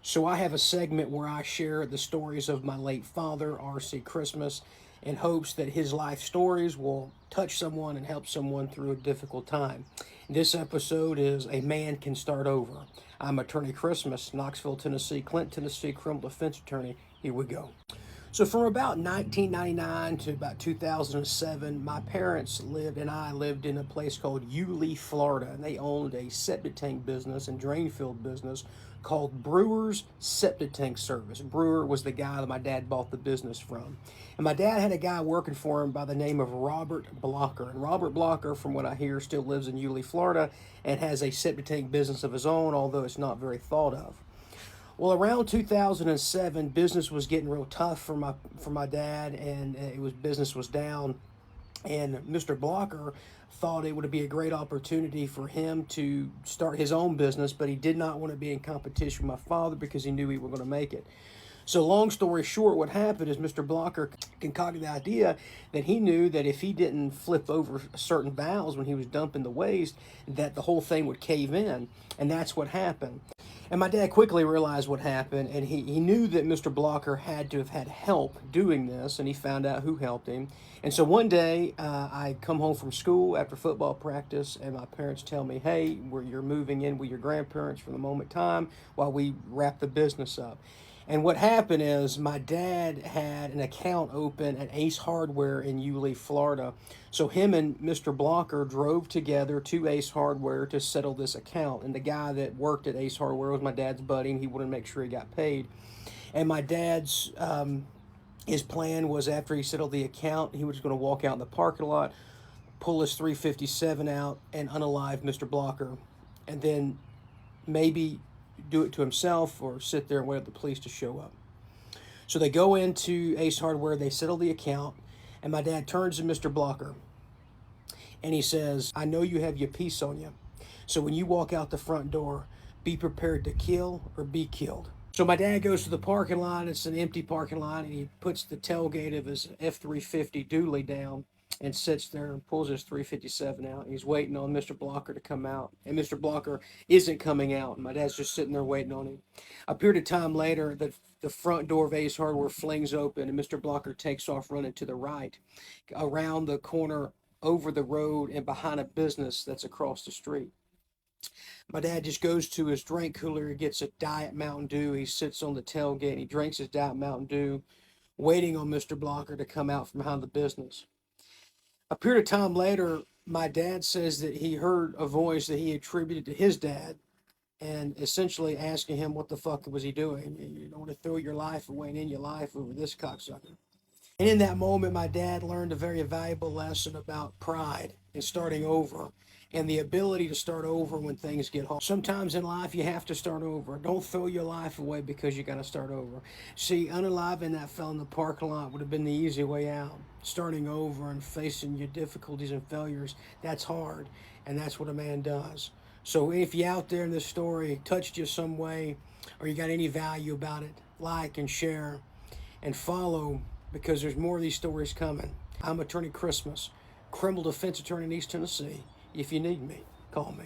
So I have a segment where I share the stories of my late father, R.C. Christmas, in hopes that his life stories will touch someone and help someone through a difficult time. This episode is A Man Can Start Over. I'm Attorney Christmas, Knoxville, Tennessee, Clinton, Tennessee, criminal defense attorney. Here we go. So from about 1999 to about 2007, my parents lived and I lived in a place called Yulee, Florida, and they owned a septic tank business and drain field business called Brewer's Septic Tank Service. Brewer was the guy that my dad bought the business from. And my dad had a guy working for him by the name of Robert Blocker. And Robert Blocker, from what I hear, still lives in Yulee, Florida, and has a septic tank business of his own, although it's not very thought of. Well, around 2007, business was getting real tough for my dad, and business was down. And Mr. Blocker thought it would be a great opportunity for him to start his own business, but he did not want to be in competition with my father because he knew he was going to make it. So, long story short, what happened is Mr. Blocker concocted the idea that he knew that if he didn't flip over certain valves when he was dumping the waste, that the whole thing would cave in. And that's what happened. And my dad quickly realized what happened, and he knew that Mr. Blocker had to have had help doing this, and he found out who helped him. And so one day, I come home from school after football practice, and my parents tell me, hey, you're moving in with your grandparents for the moment in time while we wrap the business up. And what happened is my dad had an account open at Ace Hardware in Yulee, Florida. So him and Mr. Blocker drove together to Ace Hardware to settle this account. And the guy that worked at Ace Hardware was my dad's buddy, and he wanted to make sure he got paid. And my dad's his plan was after he settled the account, he was going to walk out in the parking lot, pull his 357 out, and unalive Mr. Blocker, and then maybe do it to himself or sit there and wait for the police to show up. So they go into Ace Hardware, they settle the account, and my dad turns to Mr. Blocker and he says, I know you have your piece on you. So when you walk out the front door, be prepared to kill or be killed. So my dad goes to the parking lot. It's an empty parking lot, and he puts the tailgate of his F-350 dually down and sits there and pulls his 357 out. He's waiting on Mr. Blocker to come out, and Mr. Blocker isn't coming out, and my dad's just sitting there waiting on him. A period of time later, the front door of Ace Hardware flings open, and Mr. Blocker takes off running to the right, around the corner, over the road, and behind a business that's across the street. My dad just goes to his drink cooler, he gets a Diet Mountain Dew, he sits on the tailgate, and he drinks his Diet Mountain Dew, waiting on Mr. Blocker to come out from behind the business. A period of time later, my dad says that he heard a voice that he attributed to his dad, and essentially asking him what the fuck was he doing. You don't want to throw your life away and end your life over this cocksucker. And in that moment, my dad learned a very valuable lesson about pride and starting over, and the ability to start over when things get hard. Sometimes in life, you have to start over. Don't throw your life away because you got to start over. See, unaliving that fella in the parking lot would have been the easy way out. Starting over and facing your difficulties and failures, that's hard, and that's what a man does. So if you out there in this story touched you some way, or you got any value about it, like and share and follow, because there's more of these stories coming. I'm Attorney Christmas, criminal defense attorney in East Tennessee. If you need me, call me.